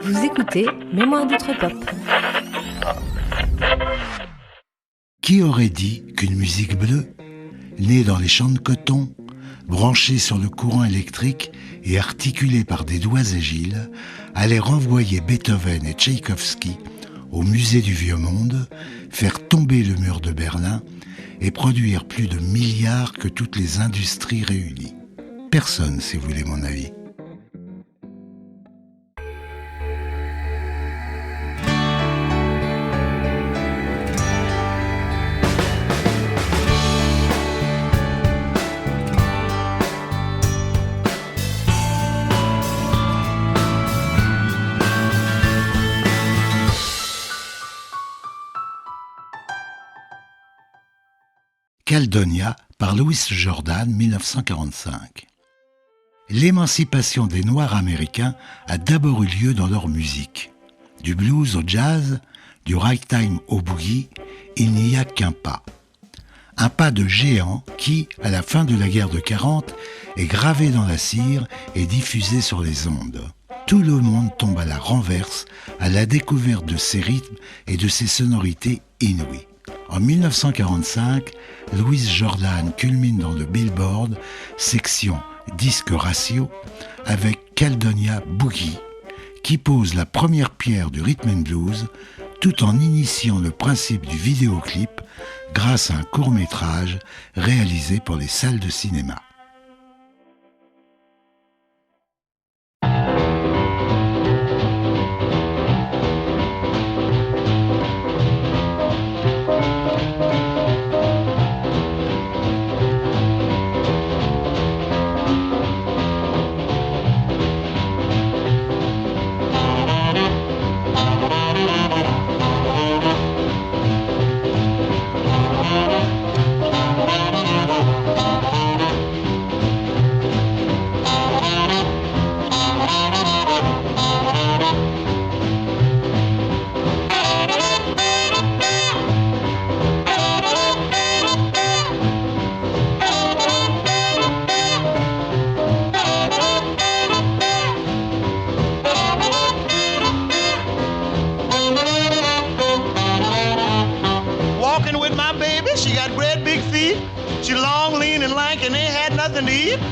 Vous écoutez Mémoire d'Outre-Pop. Qui aurait dit qu'une musique bleue, née dans les champs de coton, branchée sur le courant électrique et articulée par des doigts agiles, allait renvoyer Beethoven et Tchaïkovski au musée du Vieux Monde, faire tomber le mur de Berlin et produire plus de milliards que toutes les industries réunies. Personne, si vous voulez mon avis. Caledonia par Louis Jordan, 1945. L'émancipation des Noirs américains a d'abord eu lieu dans leur musique. Du blues au jazz, du ragtime au boogie, il n'y a qu'un pas. Un pas de géant qui, à la fin de la guerre de 40, est gravé dans la cire et diffusé sur les ondes. Tout le monde tombe à la renverse à la découverte de ces rythmes et de ces sonorités inouïes. En 1945, Louis Jordan culmine dans le Billboard, section disque ratio, avec Caledonia Boogie, qui pose la première pierre du rhythm and blues, tout en initiant le principe du vidéoclip grâce à un court-métrage réalisé pour les salles de cinéma.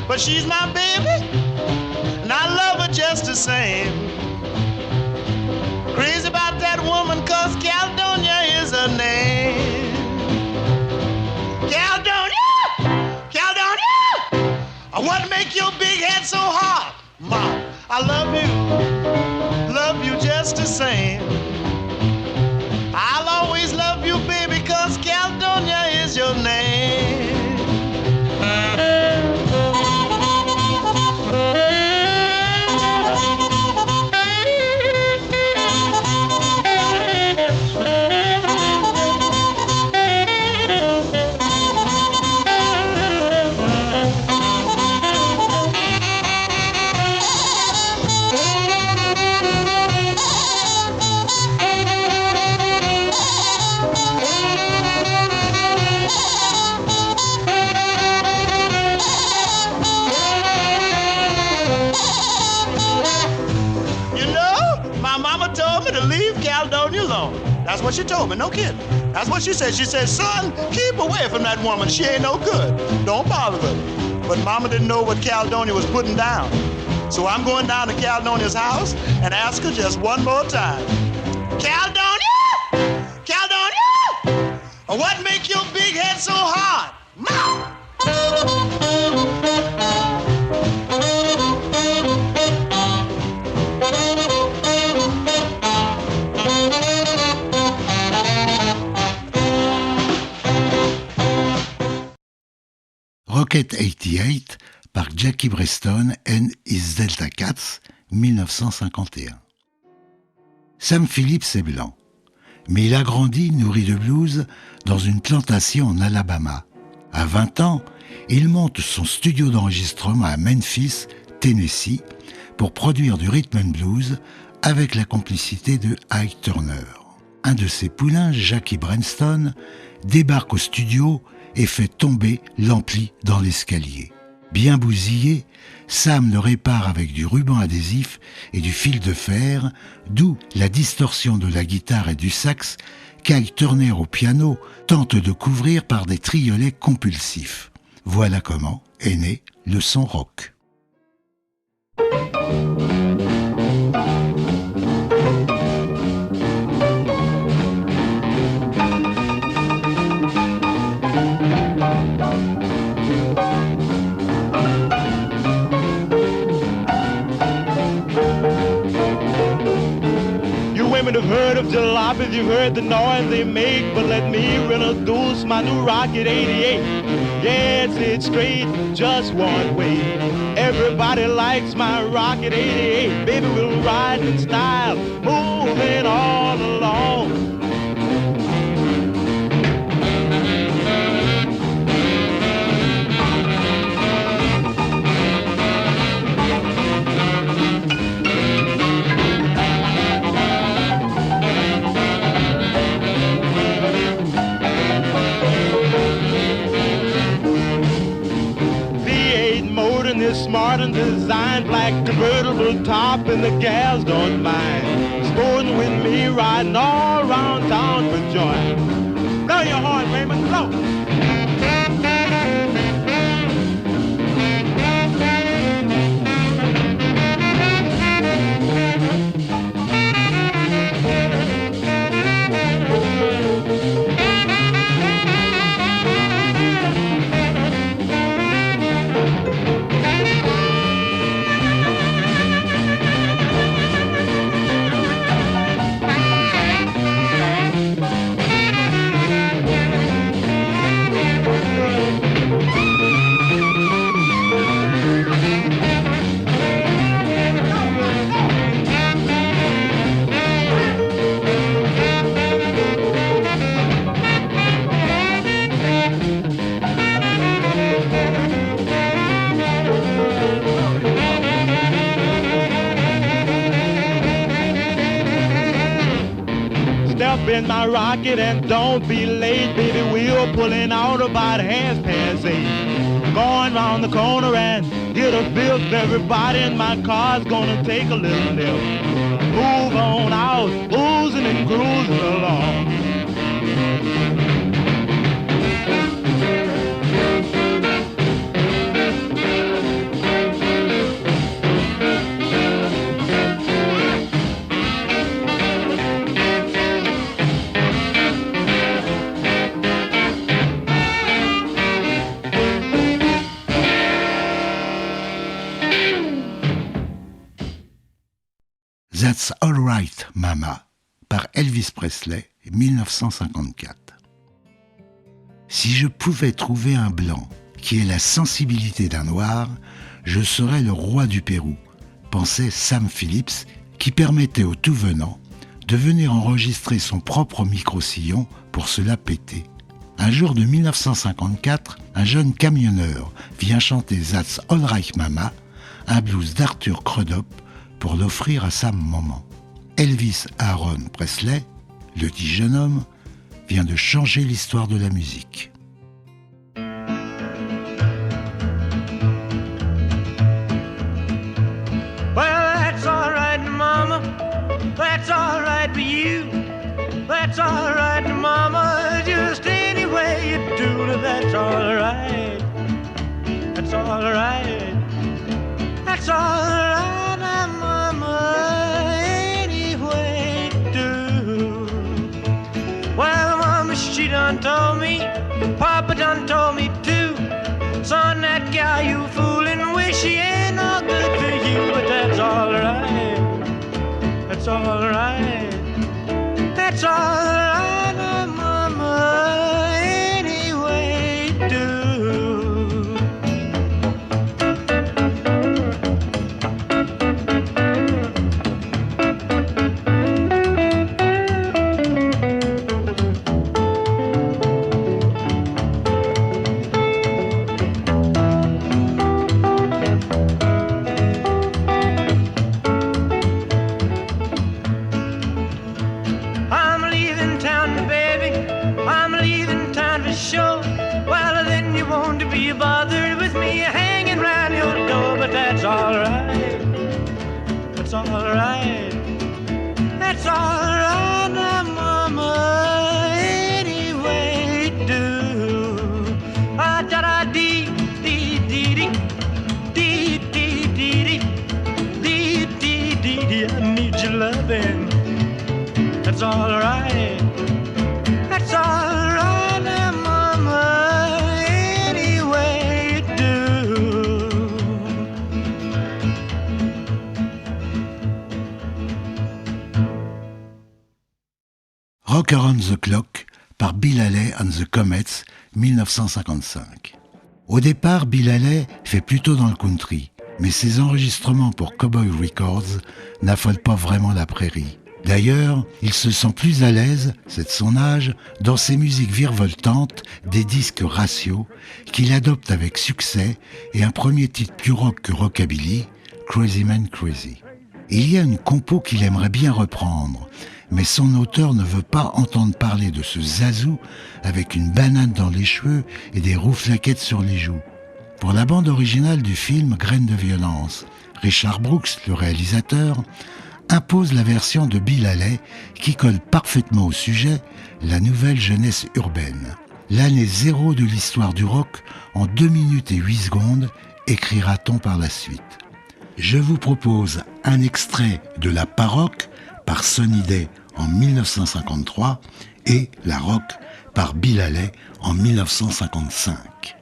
But she's my baby, and I love her just the same. Crazy about that woman, 'cause Caledonia is her name. Caledonia, Caledonia, what make your big head so hard? Mom, I love you just the same. I'll always love you, baby, 'cause Caledonia is your name. That's what she told me, no kidding. That's what she said. She said, son, keep away from that woman. She ain't no good. Don't bother with her. But Mama didn't know what Caledonia was putting down. So I'm going down to Caledonia's house and ask her just one more time. Caledonia! Caledonia! What make your big head so hard? Mom! Rocket 88 par Jackie Preston and his Delta Cats, 1951. Sam Phillips est blanc, mais il a grandi nourri de blues dans une plantation en Alabama. À 20 ans, il monte son studio d'enregistrement à Memphis, Tennessee, pour produire du rhythm and blues avec la complicité de Ike Turner. Un de ses poulains, Jackie Preston, débarque au studio et fait tomber l'ampli dans l'escalier. Bien bousillé, Sam le répare avec du ruban adhésif et du fil de fer, d'où la distorsion de la guitare et du sax qu'Ike Turner au piano tente de couvrir par des triolets compulsifs. Voilà comment est né le son rock. Women have heard of jalopies, you've heard the noise they make, but let me introduce my new Rocket 88. Yes, it's straight, just one way. Everybody likes my Rocket 88. Baby, we'll ride in style, moving all along. Smart and designed, black convertible top, and the gals don't mind sporting with me, riding all around town for joy. Blow your horn, Raymond, blow. In my rocket and don't be late, baby. We're pulling out about 8:30. Going round the corner and get a fifth. Everybody in my car's gonna take a little nip. Move on out, boozing and cruising along. That's All Right, Mama, par Elvis Presley, 1954. Si je pouvais trouver un blanc qui ait la sensibilité d'un noir, je serais le roi du Pérou, pensait Sam Phillips, qui permettait au tout venant de venir enregistrer son propre micro-sillon pour se la péter. Un jour de 1954, un jeune camionneur vient chanter That's All Right Mama, un blues d'Arthur Crudup, pour l'offrir à sa maman. Elvis Aaron Presley, le dit jeune homme, vient de changer l'histoire de la musique. Well, that's all right, Mama. That's all right for you. That's all right, Mama. Just any way you do it, that's all right. That's all right. That's all right, Mama. Any way you do. Well, Mama, she done told me. Papa done told me too. Son, that gal you fooling with, she ain't no good for you. But that's all right. That's all right. That's all right, Mama. Any way you do. I'm leaving baby, I need your loving. That's all right. That's all right now, mama, any way you do. Rock Around the Clock par Bill Haley and the Comets, 1955. Au départ, Bill Haley fait plutôt dans le country, mais ses enregistrements pour Cowboy Records n'affolent pas vraiment la prairie. D'ailleurs, il se sent plus à l'aise, c'est de son âge, dans ses musiques virevoltantes, des disques ratios, qu'il adopte avec succès et un premier titre plus rock que rockabilly, Crazy Man Crazy. Il y a une compo qu'il aimerait bien reprendre, mais son auteur ne veut pas entendre parler de ce zazou avec une banane dans les cheveux et des rouflaquettes sur les joues. Pour la bande originale du film Graines de violence, Richard Brooks, le réalisateur, impose la version de Bill Haley qui colle parfaitement au sujet, la nouvelle jeunesse urbaine. L'année zéro de l'histoire du rock en 2 minutes et 8 secondes, écrira-t-on par la suite. Je vous propose un extrait de La Paroque par Sunny Day en 1953 et La Rock par Bill Haley en 1955.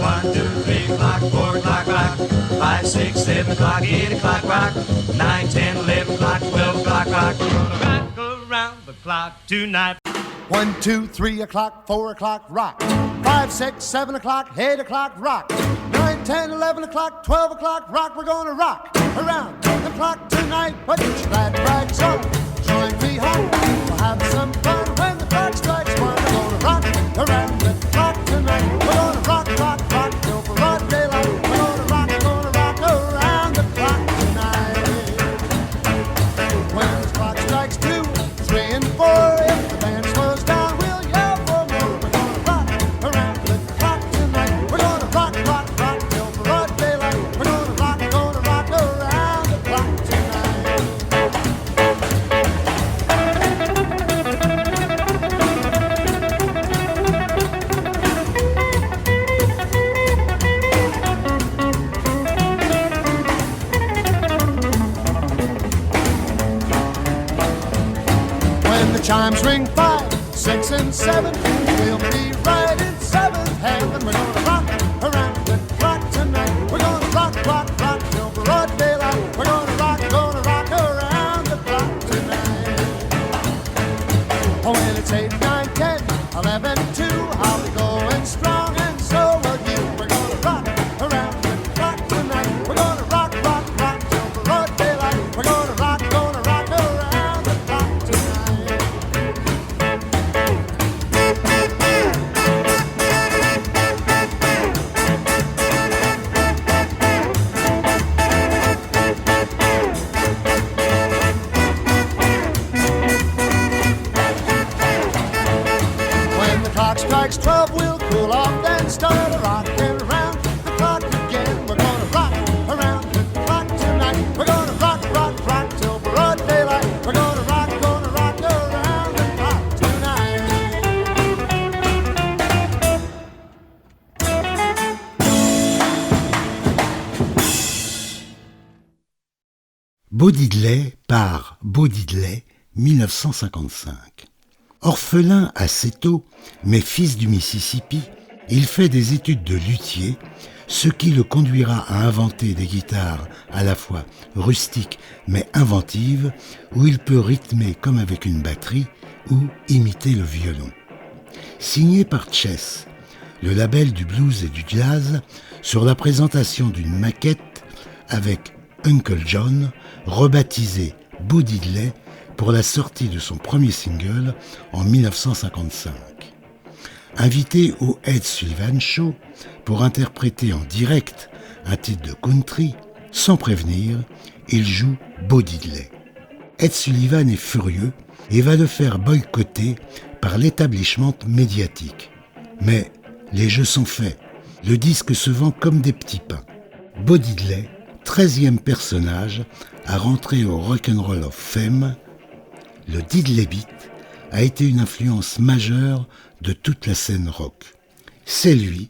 1, 2, 3 o'clock, 4 o'clock, rock. 5, 6, 7 o'clock, 8 o'clock, rock. 9, 10, 11 o'clock, 12 o'clock, rock. We're gonna rock around the clock tonight. 1, 2, 3 o'clock, 4 o'clock, rock. 5, 6, 7 o'clock, 8 o'clock, rock. 9, 10, 11 o'clock, 12 o'clock, rock. We're gonna rock around the clock tonight. Put your glad rags on, join me home. We'll have some fun when the clock strikes 1. We're gonna rock around the clock tonight. We're gonna rock, rock, rock till broad daylight. We're gonna rock around the clock tonight. When the clock strikes 2, 3, and 4, if the band slows down, we'll yell for more. We're gonna rock around the clock tonight. We're gonna rock, rock, rock till broad daylight. We're gonna rock around the clock tonight. When the chimes ring 5, 6, and 7, we'll be right in 7th heaven. We're gonna rock around the clock tonight. We're gonna rock, rock, rock till broad daylight. We're gonna rock around the clock tonight. Oh, when it's 8, 9, 10, 11, 2, I'll be going strong and so will you. We're gonna rock around the clock tonight. We're gonna rock, rock, rock till broad daylight. We're gonna rock around the clock tonight. When the clock strikes 12, we'll cool off, then start a rockin' around the clock again. We're gonna rock around the clock tonight. We're gonna rock, rock, rock till broad daylight. We're gonna rock around the clock tonight. Bo Diddley par Bo Diddley, 1955. Orphelin assez tôt, mais fils du Mississippi, il fait des études de luthier, ce qui le conduira à inventer des guitares à la fois rustiques mais inventives, où il peut rythmer comme avec une batterie ou imiter le violon. Signé par Chess, le label du blues et du jazz, sur la présentation d'une maquette avec Uncle John, rebaptisé Bo Diddley, pour la sortie de son premier single en 1955. Invité au Ed Sullivan Show pour interpréter en direct un titre de country, sans prévenir, il joue Bo Diddley. Ed Sullivan est furieux et va le faire boycotter par l'établissement médiatique. Mais les jeux sont faits, le disque se vend comme des petits pains. Bo Diddley, 13e personnage à rentrer au Rock'n'Roll of Fame, le Diddley Beat a été une influence majeure de toute la scène rock. C'est lui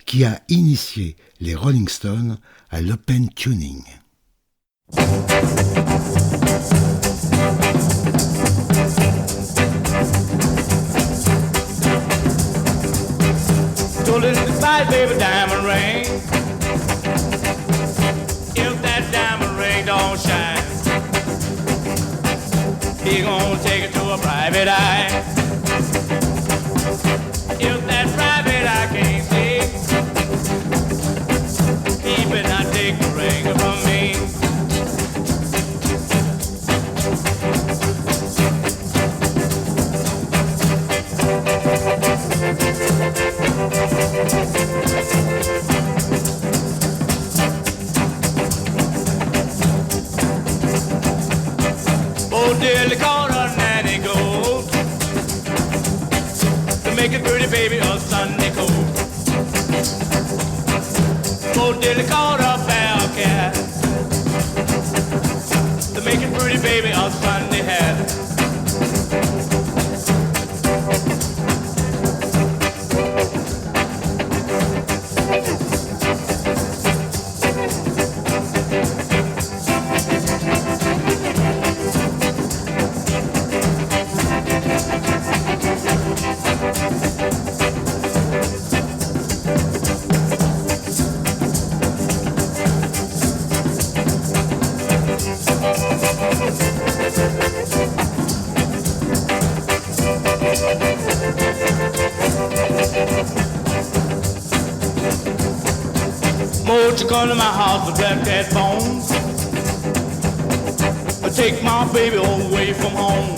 qui a initié les Rolling Stones à l'open tuning. Told it inside, baby, diamond ring. If that diamond ring don't shine, he gonna take it to a private eye. If that private eye can't see, he better not take the ring from me. Oh, dearly called her nanny goat to make a pretty baby a Sunday coat. Oh, dearly called her bell cat to make a pretty baby a Sunday hat. Won't you come to my house with black cat bones? Take my baby away from home.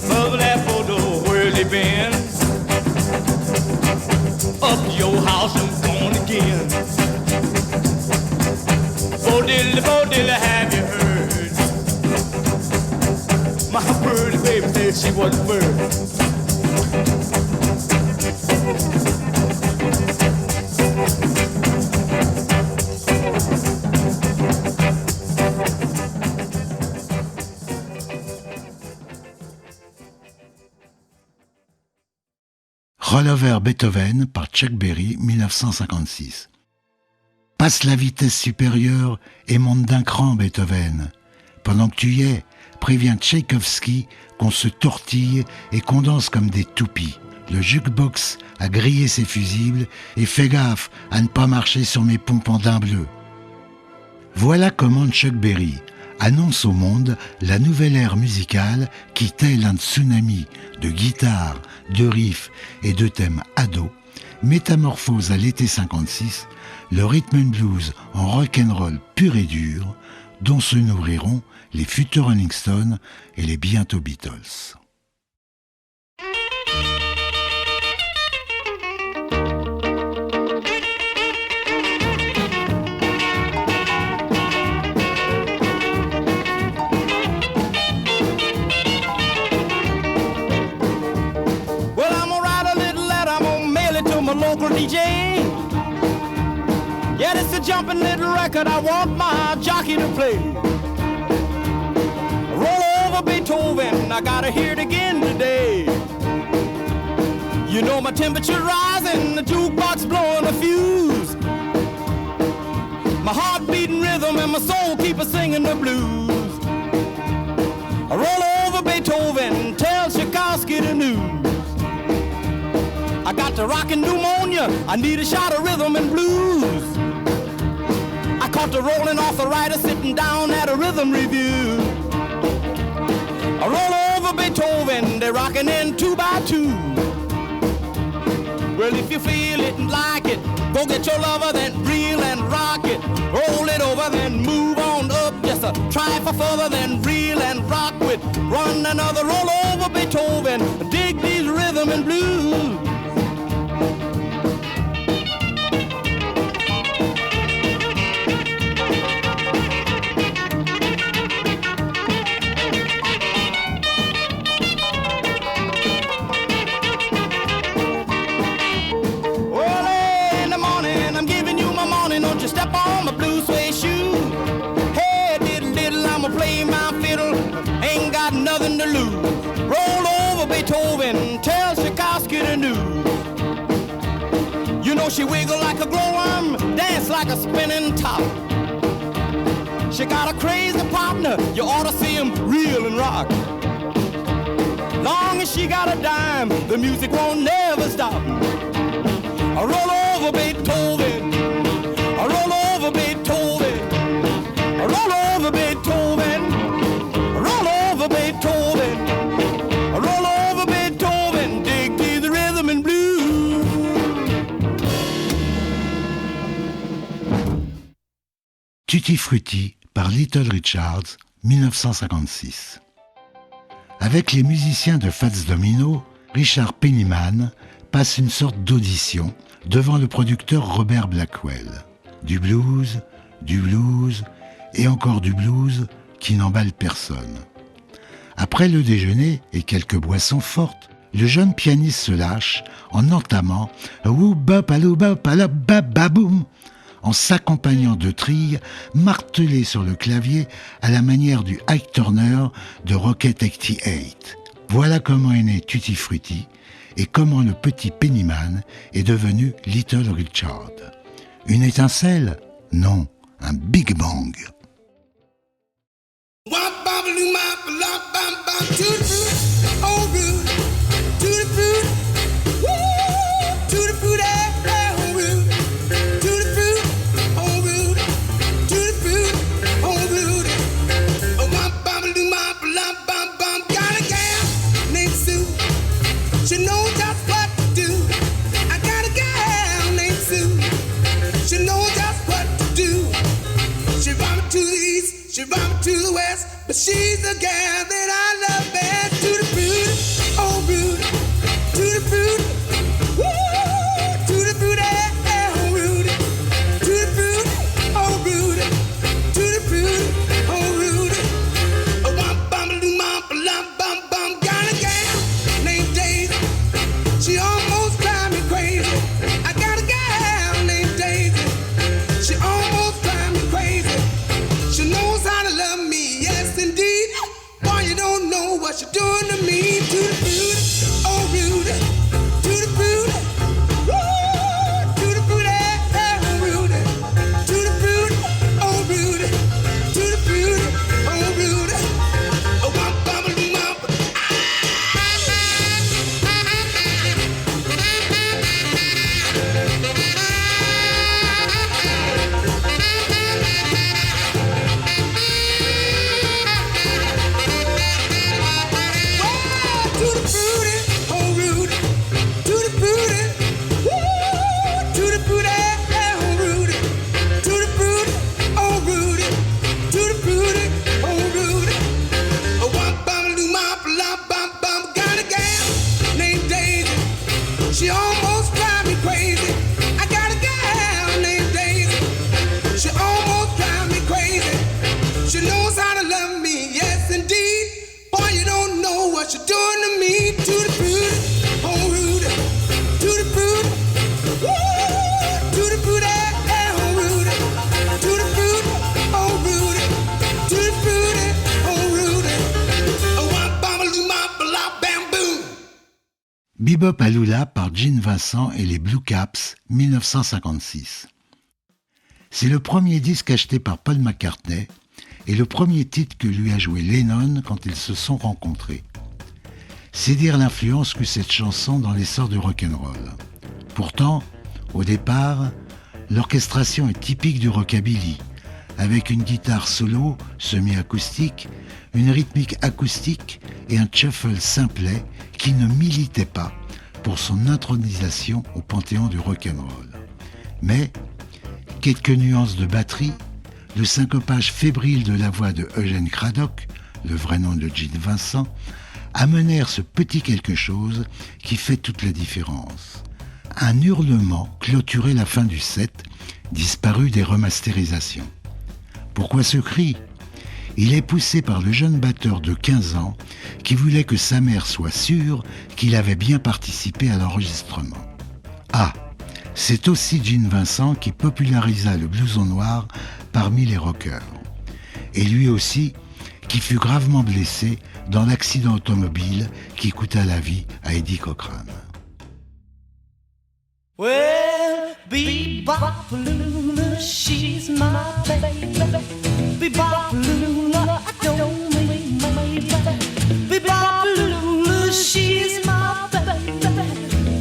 Mother that photo, where they been? Up to your house and gone again. Bo diddly, have you heard? My pretty baby said she was a bird. Roll Over Beethoven par Chuck Berry, 1956. Passe la vitesse supérieure et monte d'un cran, Beethoven. Pendant que tu y es, préviens Tchaïkovski qu'on se tortille et qu'on danse comme des toupies. Le jukebox a grillé ses fusibles et fais gaffe à ne pas marcher sur mes pompes en daim bleu. Voilà comment Chuck Berry annonce au monde la nouvelle ère musicale qui, tel un tsunami de guitares, de riffs et de thèmes ados, métamorphose à l'été 56 le rhythm and blues en rock'n'roll pur et dur, dont se nourriront les futurs Rolling Stones et les bientôt Beatles. Local DJ. Yeah, it's a jumping little record I want my jockey to play. Roll over Beethoven, I gotta hear it again today. You know my temperature's rising, the jukebox blowing a fuse. My heart beating rhythm and my soul keep a singing the blues. Roll over Beethoven, tell Tchaikovsky the news. I got the rockin' pneumonia, I need a shot of rhythm and blues. I caught the rolling arthritis sitting down at a rhythm review. I roll over Beethoven, they're rockin' in 2 by 2. Well, if you feel it and like it, go get your lover, then reel and rock it. Roll it over, then move on up, just a try for further, then reel and rock with. Run another roll over Beethoven, dig these rhythm and blues. Nothing to lose. Roll over Beethoven, tell Tchaikovsky the news. she wiggle like a glowworm, dance like a spinning top. She got a crazy partner, you ought to see him reel and rock. Long as she got a dime, the music won't never stop. I roll over Beethoven, I roll over Beethoven, I roll over Beethoven, I roll over Beethoven, I roll over Beethoven, dig to the rhythm and blues. Tutti Frutti par Little Richards, 1956. Avec les musiciens de Fats Domino, Richard Penniman passe une sorte d'audition devant le producteur Robert Blackwell. Du blues et encore du blues qui n'emballe personne. Après le déjeuner et quelques boissons fortes, le jeune pianiste se lâche en entamant « Wou-bop, alou-bop, alop-bap-baboum » en s'accompagnant de trilles martelées sur le clavier à la manière du Ike Turner de Rocket 88. Voilà comment est né Tutti Frutti et comment le petit Penniman est devenu Little Richard. Une étincelle ? Non, un Big Bang. She knows just what to do. I got a gal named Sue. She knows just what to do. She run me to the east, she run me to the west, but she's the gal that I love best. To the fruit, oh Rudy, to the fruit, woo, to the fruit, oh Rudy, to the fruit, oh Rudy, to the fruit, oh Rudy. Oh, bum bum bum bum bum, got a gal named Daisy. She almost drives me crazy. I got a gal named Daisy. She almost drives me crazy. She knows how to love me, yes indeed. Boy, you don't know what you're doing to me. To the fruit, oh Rudy, to the fruit, woo, to the fruit, oh Rudy, to the fruit, oh Rudy, to the fruit, oh Rudy. Oh, bum bum bum bum. To the fruity, oh Rudy, to the fruity, woo, to the fruity, oh Rudy, to the fruity, oh Rudy, to the fruity, oh Rudy. Oh, bum bum bum bum, got a gal named Daisy. She almost drives me crazy. I got a gal named Daisy. She almost drives me crazy. She knows how to love me, yes indeed. Boy, you don't know what you're doing to me. To the fruit, oh Rudy, to the fruit, woo, to the fruit, oh Rudy, to the fruit, oh Rudy, to the fruit, oh Rudy. Oh, wop, bam, bam, boom. Bebop Alula par Gene Vincent et les Blue Caps, 1956. C'est le premier disque acheté par Paul McCartney et le premier titre que lui a joué Lennon quand ils se sont rencontrés. C'est dire l'influence qu'eut cette chanson dans l'essor du rock'n'roll. Pourtant, au départ, l'orchestration est typique du rockabilly, avec une guitare solo semi-acoustique, une rythmique acoustique et un shuffle simplet qui ne militait pas pour son intronisation au panthéon du rock'n'roll. Mais quelques nuances de batterie, le syncopage fébrile de la voix de Eugene Cradock, le vrai nom de Gene Vincent, amenèrent ce petit quelque chose qui fait toute la différence. Un hurlement clôturait la fin du set, disparu des remasterisations. Pourquoi ce cri ? Il est poussé par le jeune batteur de 15 ans qui voulait que sa mère soit sûre qu'il avait bien participé à l'enregistrement. Ah, c'est aussi Gene Vincent qui popularisa le blouson noir parmi les rockers. Et lui aussi qui fut gravement blessé dans l'accident automobile qui coûta la vie à Eddie Cochran. Well, Bebop-a-lula, she's my baby. Bebop-a-lula, I don't mean maybe. Bebop-a-lula, she's my baby.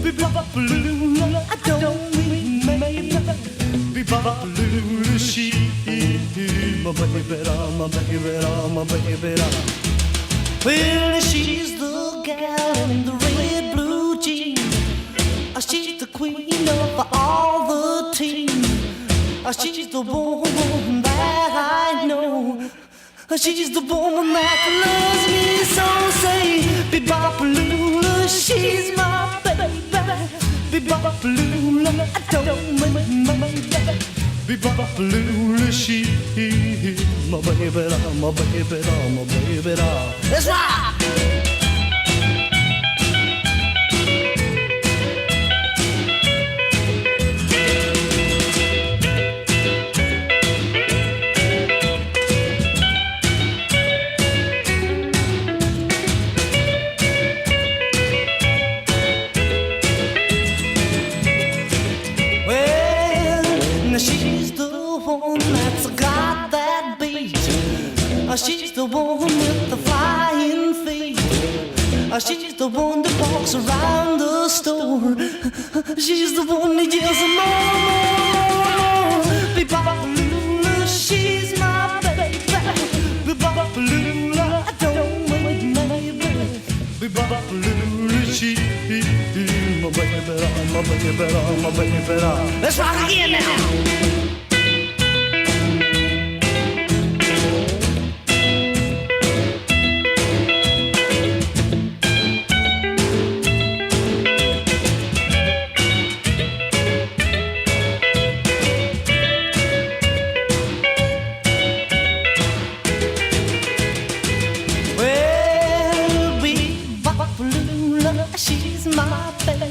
Bebop-a-lula, I don't mean maybe. Bebop-a-lula, she's my baby, my baby, my baby. Well, she's the gal in the red blue jeans. She's the queen of all the team. She's the woman that I know. She's the woman that loves me so. Say, Bebop-a-lula, she's my baby. Bebop-a-lula, I don't mean my baby. Bebop-a-lula, she's my baby, my baby, my baby. Let's rock! She's the one with the flying feet. She's the one that walks around the store. She's the one that yells more. Bebop-a-lula, she's my baby. Bebop-a-lula, I don't mean maybe. Bebop-a-lula, she's my baby, my baby, my baby. Let's rock again now. She's my baby.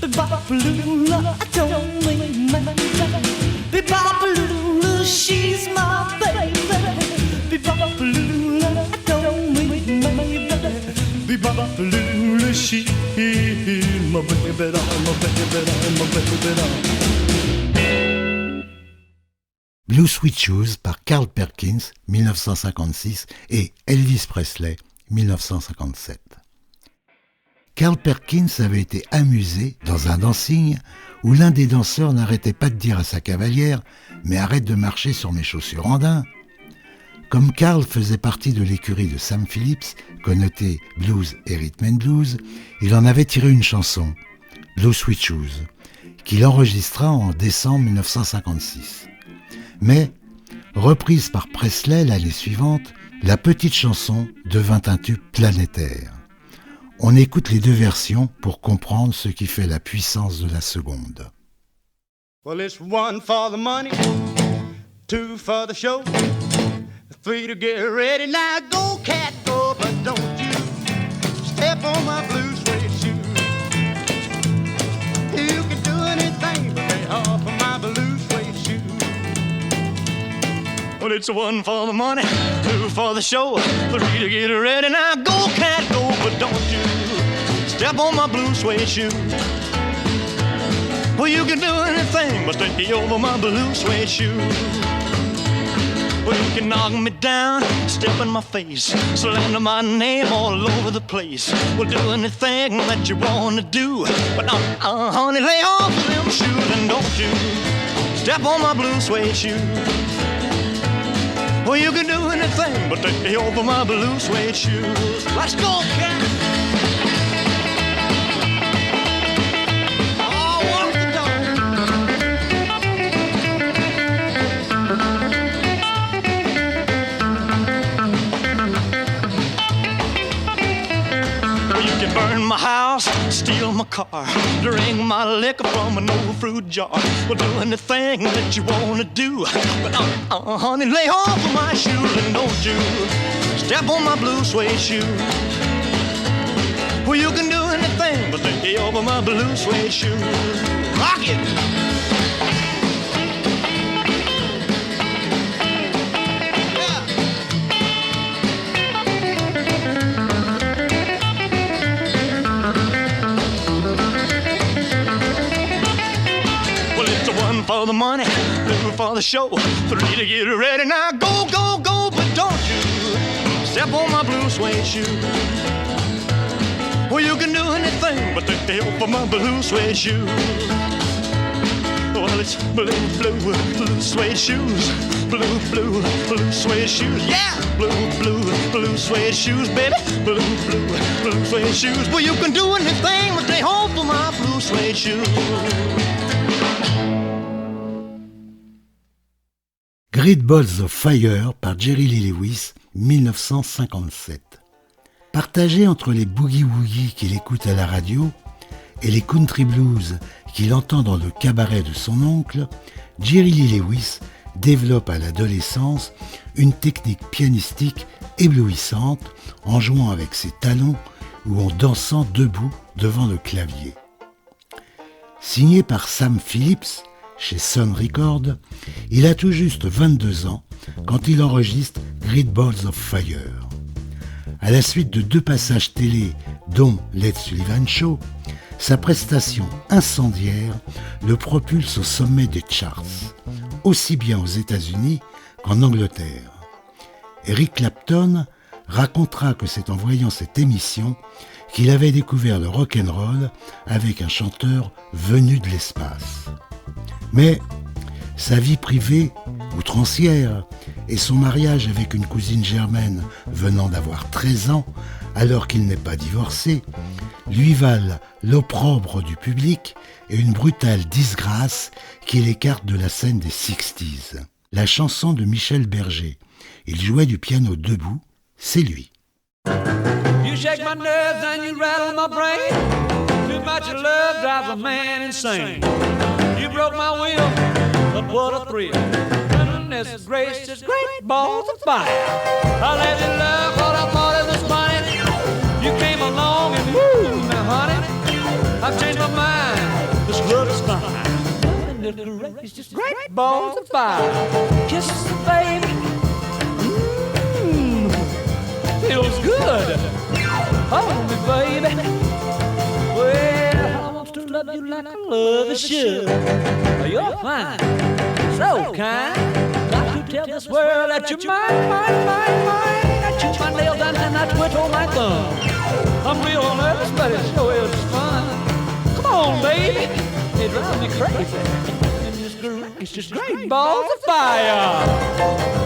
Bebop-a-lula, I don't mean maybe. Bebop-a-lula, she's my baby. Bebop-a-lula, I don't mean maybe. Bebop-a-lula, she's my baby, my baby, my baby. Blue Sweet Shoes par Carl Perkins, 1956, et Elvis Presley, 1957. Carl Perkins avait été amusé dans un dancing où l'un des danseurs n'arrêtait pas de dire à sa cavalière « Mais arrête de marcher sur mes chaussures en daim !» Comme Carl faisait partie de l'écurie de Sam Phillips, connoté blues et rhythm and blues, il en avait tiré une chanson, Blue Sweet Shoes, qu'il enregistra en décembre 1956. Mais, reprise par Presley l'année suivante, la petite chanson devint un tube planétaire. On écoute les deux versions pour comprendre ce qui fait la puissance de la seconde. Well, it's one for the money, two for the show, three to get ready. Now go, cat, go, but don't you step on my blue suede shoe. You can do anything but lay off of my blue suede shoe. Well, it's one for the money, two for the show, three to get ready. Now go, cat, go, but don't you step on my blue suede shoe. Well, you can do anything but stay over my blue suede shoe. Well, you can knock me down, step in my face, slander my name all over the place. Well, do anything that you want to do, but honey, lay off them shoes and don't you step on my blue suede shoe. Well, you can do anything but take me over my blue suede shoes. Let's go, cat! Oh, walk the dog. Well, you can burn my house, steal my car, drink my liquor from an old fruit jar. Well, do anything that you want to do, but honey, lay off of my shoes and don't you step on my blue suede shoe. Well, you can do anything but stay over my blue suede shoes. Rock it! 1 for the money, 2 for the show, 3 to get ready. Now go, go, go, but don't you step on my blue suede shoe. Well, you can do anything but take the help of my blue suede shoe. Well, it's blue, blue, blue suede shoes. Blue, blue, blue suede shoes. Yeah! Blue, blue, blue suede shoes, baby. Blue, blue, blue suede shoes. Well, you can do anything but stay home for my blue suede shoes. Great Balls of Fire par Jerry Lee Lewis, 1957. Partagé entre les boogie-woogie qu'il écoute à la radio et les country blues qu'il entend dans le cabaret de son oncle, Jerry Lee Lewis développe à l'adolescence une technique pianistique éblouissante en jouant avec ses talons ou en dansant debout devant le clavier. Signé par Sam Phillips chez Sun Records, il a tout juste 22 ans quand il enregistre Great Balls of Fire. À la suite de 2 passages télé, dont L'Ed Sullivan Show, sa prestation incendiaire le propulse au sommet des charts, aussi bien aux États-Unis qu'en Angleterre. Eric Clapton racontera que c'est en voyant cette émission qu'il avait découvert le rock'n'roll avec un chanteur venu de l'espace. Mais sa vie privée, outrancière, et son mariage avec une cousine germaine venant d'avoir 13 ans, alors qu'il n'est pas divorcé, lui valent l'opprobre du public et une brutale disgrâce qui l'écarte de la scène des 60s. La chanson de Michel Berger. Il jouait du piano debout, c'est lui. You shake my nerves and you rattle my brain. Too much love drives a man insane. You broke my will, but what a thrill. Goodness gracious, great balls of fire. I let you love what I thought it was funny. You came along and woo, now honey, I've changed my mind. This love is fine. Goodness gracious, great balls of fire. Kisses, baby. Feels good. Hold me, baby. Well, I want to love you like I love you should. You're fine, so kind. Got to tell this world that you're mine, mine, mine, mine. I chew my nail down and I twiddle my thumb. I'm real nervous, but it sure is fun. Come on, baby. It drives me crazy. And it's just great balls of fire.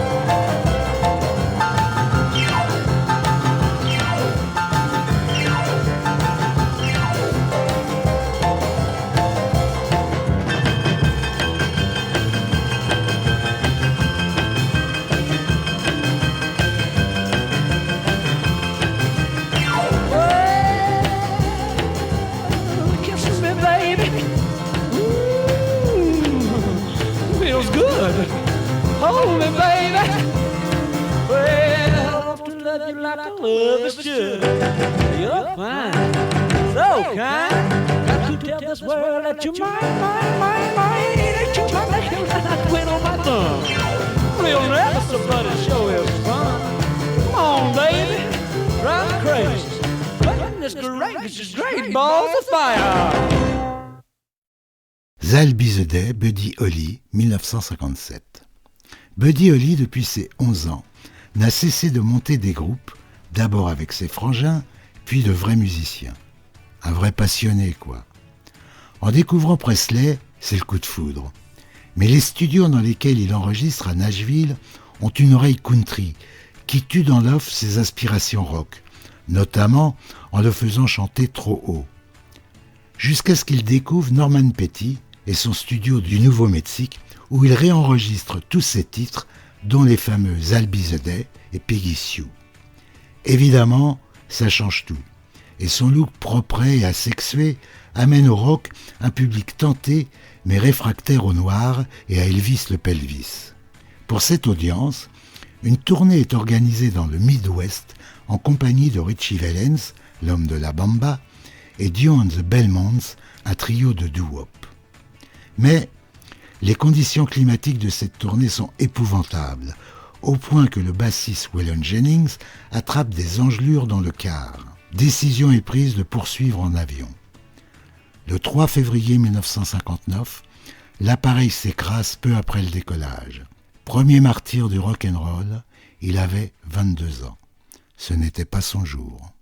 Hold me, baby. Well, I want to love you like I love you should. You're fine, so kind. Got to tell this world that you're mine, mine, mine, mine. That you're my nail and I twiddle my thumb. Real nervous, but it sure is fun. Come on, baby, drive me crazy. Goodness gracious, great balls of fire. That'll Be the Day, Buddy Holly, 1957. Buddy Holly, depuis ses 11 ans, n'a cessé de monter des groupes, d'abord avec ses frangins, puis de vrais musiciens. Un vrai passionné, quoi. En découvrant Presley, c'est le coup de foudre. Mais les studios dans lesquels il enregistre à Nashville ont une oreille country qui tue dans l'off ses aspirations rock, notamment en le faisant chanter trop haut. Jusqu'à ce qu'il découvre Norman Petty et son studio du Nouveau-Mexique, où il réenregistre tous ses titres, dont les fameux That'll Be the Day et Peggy Sue. Évidemment, ça change tout, et son look propre et asexué amène au rock un public tenté mais réfractaire au noir et à Elvis le Pelvis. Pour cette audience, une tournée est organisée dans le Midwest en compagnie de Richie Valens, l'homme de la bamba, et Dio and the Belmonts, un trio de doo-wop. Mais les conditions climatiques de cette tournée sont épouvantables, au point que le bassiste Waylon Jennings attrape des engelures dans le car. Décision est prise de poursuivre en avion. Le 3 février 1959, l'appareil s'écrase peu après le décollage. Premier martyr du rock'n'roll, il avait 22 ans. Ce n'était pas son jour.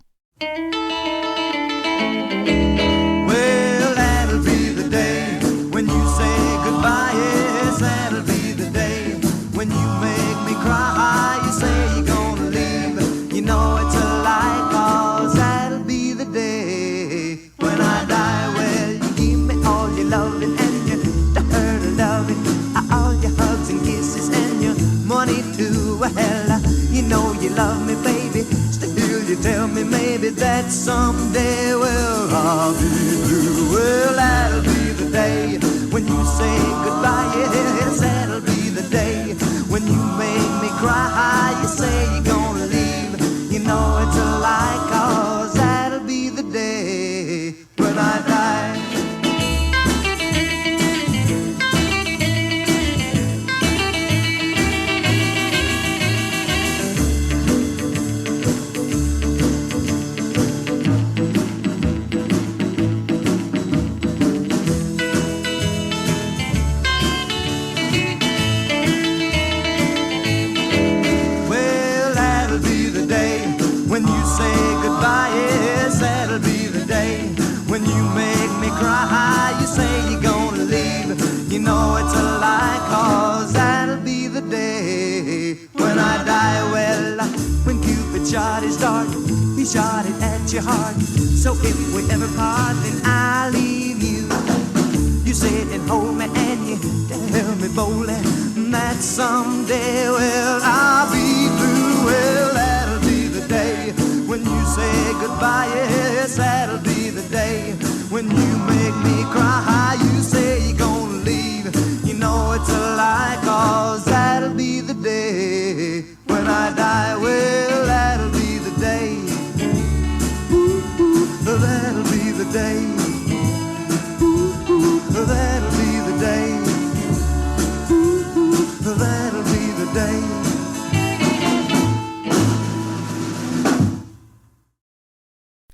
Well, that'll be the day when you say goodbye. Yes, that'll be the day when you make me cry. You say you're gonna leave, you know it's a lie, 'cause that'll be the day when I die. Well, you give me all your loving and your dirty loving, all your hugs and kisses and your money too. Well, you know you love me, baby. Still you tell me maybe that someday, well, I'll be blue. Well, that'll be the day when you say goodbye. Yes, that'll be the day when you make me cry. You say you're gonna leave, you know it's a lie, 'cause that'll be the day when I die. When you say goodbye, yes, that'll be the day when you make me cry. You say you're gonna leave, you know it's a lie, 'cause that'll be the day when I die. Well, when Cupid shot his dart, he shot it at your heart. So if we ever part, then I'll leave you. You sit and hold me and you tell me boldly that someday, well, I'll be blue. Well, that'll be the day when you say goodbye. Yes, that'll be the day when you make me cry. You say you're gonna leave, you know it's a lie, 'cause that'll be the day when I die. Well, that'll be the day. Ooh, ooh, that'll be the day. Ooh, ooh, that'll be the day. Ooh, ooh, that'll be the day.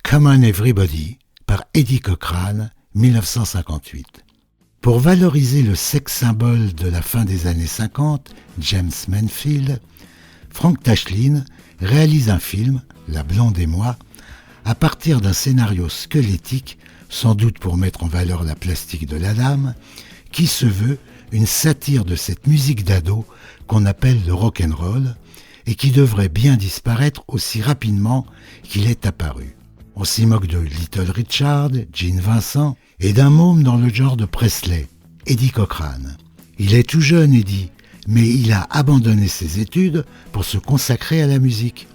Come On Everybody par Eddie Cochran, 1958. Pour valoriser le sex symbole de la fin des années 50, James Manfield, Frank Tashlin réalise un film, La Blonde et moi, à partir d'un scénario squelettique, sans doute pour mettre en valeur la plastique de la dame, qui se veut une satire de cette musique d'ado qu'on appelle le rock'n'roll et qui devrait bien disparaître aussi rapidement qu'il est apparu. On s'y moque de Little Richard, Gene Vincent et d'un môme dans le genre de Presley, Eddie Cochran. Il est tout jeune, Eddie, mais il a abandonné ses études pour se consacrer à la musique.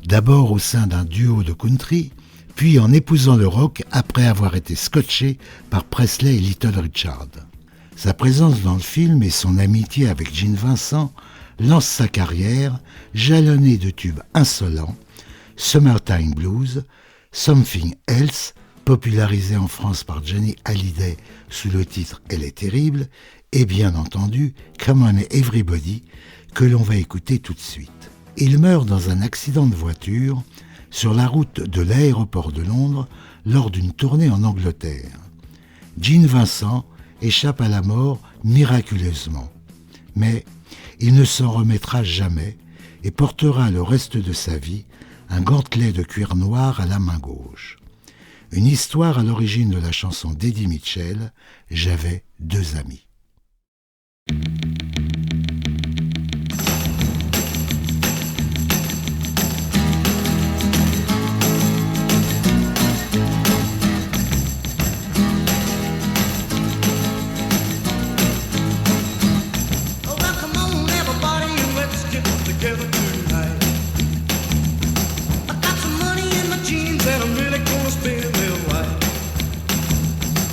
D'abord au sein d'un duo de country, puis en épousant le rock après avoir été scotché par Presley et Little Richard. Sa présence dans le film et son amitié avec Gene Vincent lancent sa carrière, jalonnée de tubes insolents, Summertime Blues, Something Else, popularisé en France par Johnny Hallyday sous le titre « Elle est terrible », et bien entendu « Come On Everybody » que l'on va écouter tout de suite. Il meurt dans un accident de voiture sur la route de l'aéroport de Londres lors d'une tournée en Angleterre. Gene Vincent échappe à la mort miraculeusement, mais il ne s'en remettra jamais et portera le reste de sa vie un gantelet de cuir noir à la main gauche. Une histoire à l'origine de la chanson d'Eddie Mitchell, « J'avais deux amis ».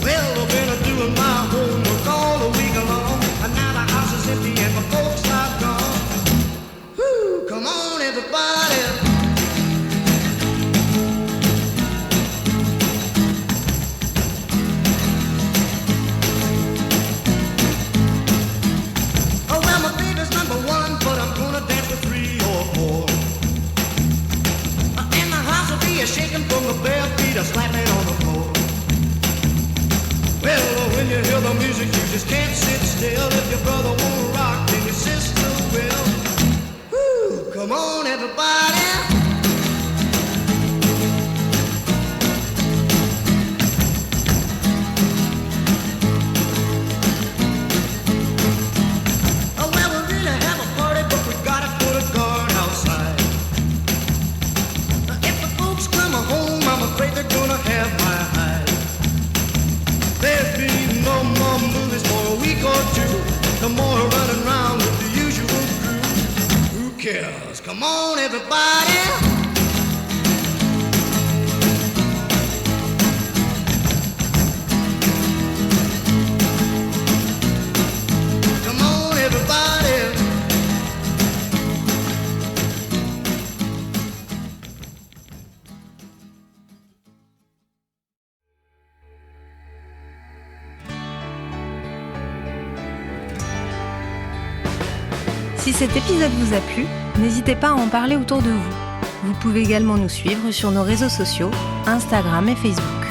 Well, I've been doing my homework all the week long, and now the house is Cheers. Come on, everybody. Come on, everybody. Si cet épisode vous a plu, n'hésitez pas à en parler autour de vous. Vous pouvez également nous suivre sur nos réseaux sociaux, Instagram et Facebook.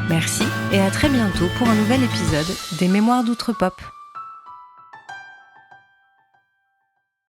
Merci et à très bientôt pour un nouvel épisode des Mémoires d'Outre-Pop.